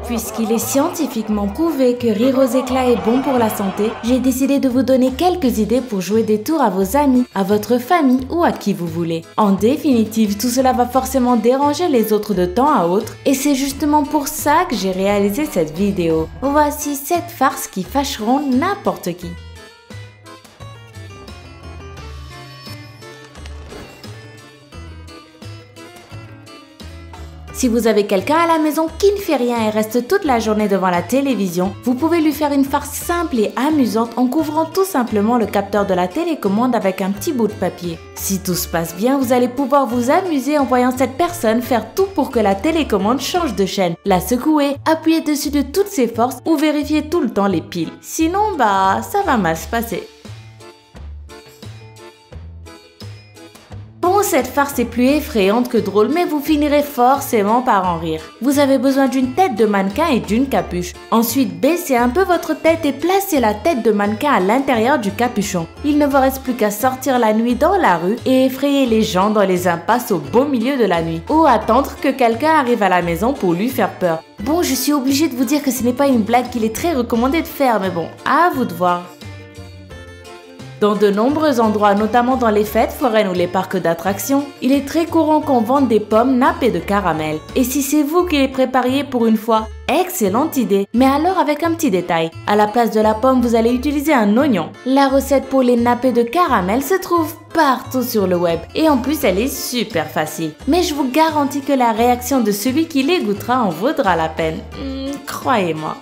Puisqu'il est scientifiquement prouvé que rire aux éclats est bon pour la santé, j'ai décidé de vous donner quelques idées pour jouer des tours à vos amis, à votre famille ou à qui vous voulez. En définitive, tout cela va forcément déranger les autres de temps à autre et c'est justement pour ça que j'ai réalisé cette vidéo. Voici 7 farces qui fâcheront n'importe qui. Si vous avez quelqu'un à la maison qui ne fait rien et reste toute la journée devant la télévision, vous pouvez lui faire une farce simple et amusante en couvrant tout simplement le capteur de la télécommande avec un petit bout de papier. Si tout se passe bien, vous allez pouvoir vous amuser en voyant cette personne faire tout pour que la télécommande change de chaîne, la secouer, appuyer dessus de toutes ses forces ou vérifier tout le temps les piles. Sinon, ça va mal se passer. Bon, cette farce est plus effrayante que drôle, mais vous finirez forcément par en rire. Vous avez besoin d'une tête de mannequin et d'une capuche. Ensuite, baissez un peu votre tête et placez la tête de mannequin à l'intérieur du capuchon. Il ne vous reste plus qu'à sortir la nuit dans la rue et effrayer les gens dans les impasses au beau milieu de la nuit. Ou attendre que quelqu'un arrive à la maison pour lui faire peur. Bon, je suis obligée de vous dire que ce n'est pas une blague qu'il est très recommandé de faire, mais bon, à vous de voir. Dans de nombreux endroits, notamment dans les fêtes foraines ou les parcs d'attractions, il est très courant qu'on vende des pommes nappées de caramel. Et si c'est vous qui les prépariez pour une fois, excellente idée, mais alors avec un petit détail. À la place de la pomme, vous allez utiliser un oignon. La recette pour les nappés de caramel se trouve partout sur le web et en plus elle est super facile. Mais je vous garantis que la réaction de celui qui les goûtera en vaudra la peine. Croyez-moi.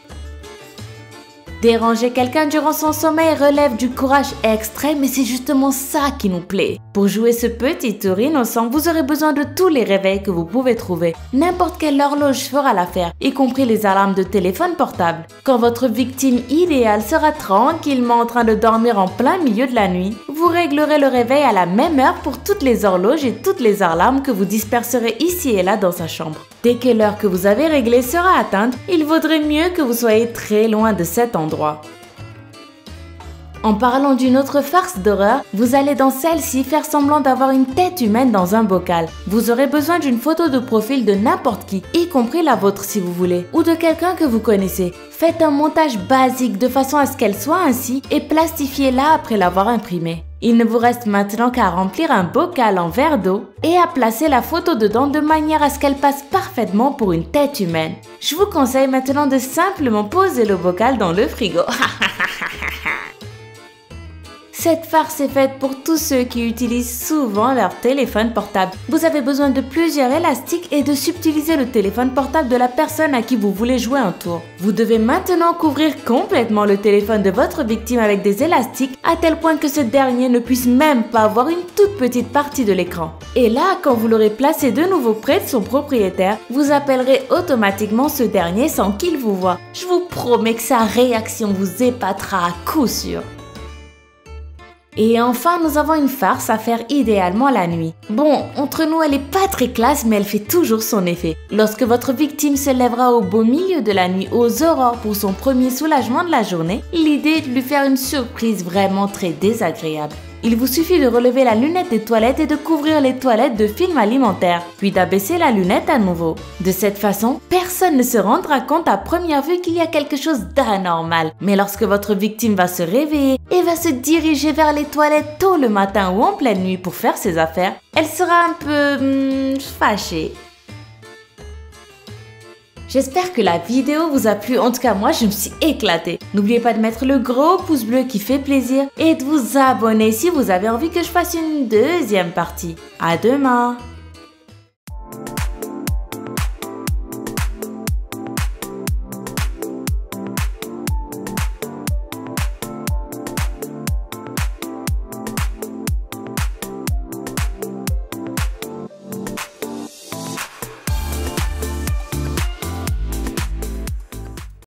Déranger quelqu'un durant son sommeil relève du courage extrême et c'est justement ça qui nous plaît. Pour jouer ce petit tour innocent, vous aurez besoin de tous les réveils que vous pouvez trouver. N'importe quelle horloge fera l'affaire, y compris les alarmes de téléphone portable. Quand votre victime idéale sera tranquillement en train de dormir en plein milieu de la nuit, vous réglerez le réveil à la même heure pour toutes les horloges et toutes les alarmes que vous disperserez ici et là dans sa chambre. Dès que l'heure que vous avez réglée sera atteinte, il vaudrait mieux que vous soyez très loin de cet endroit. En parlant d'une autre farce d'horreur, vous allez dans celle-ci faire semblant d'avoir une tête humaine dans un bocal. Vous aurez besoin d'une photo de profil de n'importe qui, y compris la vôtre si vous voulez, ou de quelqu'un que vous connaissez. Faites un montage basique de façon à ce qu'elle soit ainsi et plastifiez-la après l'avoir imprimée. Il ne vous reste maintenant qu'à remplir un bocal en verre d'eau et à placer la photo dedans de manière à ce qu'elle passe parfaitement pour une tête humaine. Je vous conseille maintenant de simplement poser le bocal dans le frigo. Cette farce est faite pour tous ceux qui utilisent souvent leur téléphone portable. Vous avez besoin de plusieurs élastiques et de subtiliser le téléphone portable de la personne à qui vous voulez jouer un tour. Vous devez maintenant couvrir complètement le téléphone de votre victime avec des élastiques à tel point que ce dernier ne puisse même pas voir une toute petite partie de l'écran. Et là, quand vous l'aurez placé de nouveau près de son propriétaire, vous appellerez automatiquement ce dernier sans qu'il vous voie. Je vous promets que sa réaction vous épatera à coup sûr. Et enfin, nous avons une farce à faire idéalement la nuit. Bon, entre nous, elle est pas très classe, mais elle fait toujours son effet. Lorsque votre victime se lèvera au beau milieu de la nuit aux aurores pour son premier soulagement de la journée, l'idée est de lui faire une surprise vraiment très désagréable. Il vous suffit de relever la lunette des toilettes et de couvrir les toilettes de film alimentaire, puis d'abaisser la lunette à nouveau. De cette façon, personne ne se rendra compte à première vue qu'il y a quelque chose d'anormal. Mais lorsque votre victime va se réveiller et va se diriger vers les toilettes tôt le matin ou en pleine nuit pour faire ses affaires, elle sera un peu fâchée. J'espère que la vidéo vous a plu, en tout cas moi je me suis éclatée. N'oubliez pas de mettre le gros pouce bleu qui fait plaisir et de vous abonner si vous avez envie que je fasse une deuxième partie. À demain!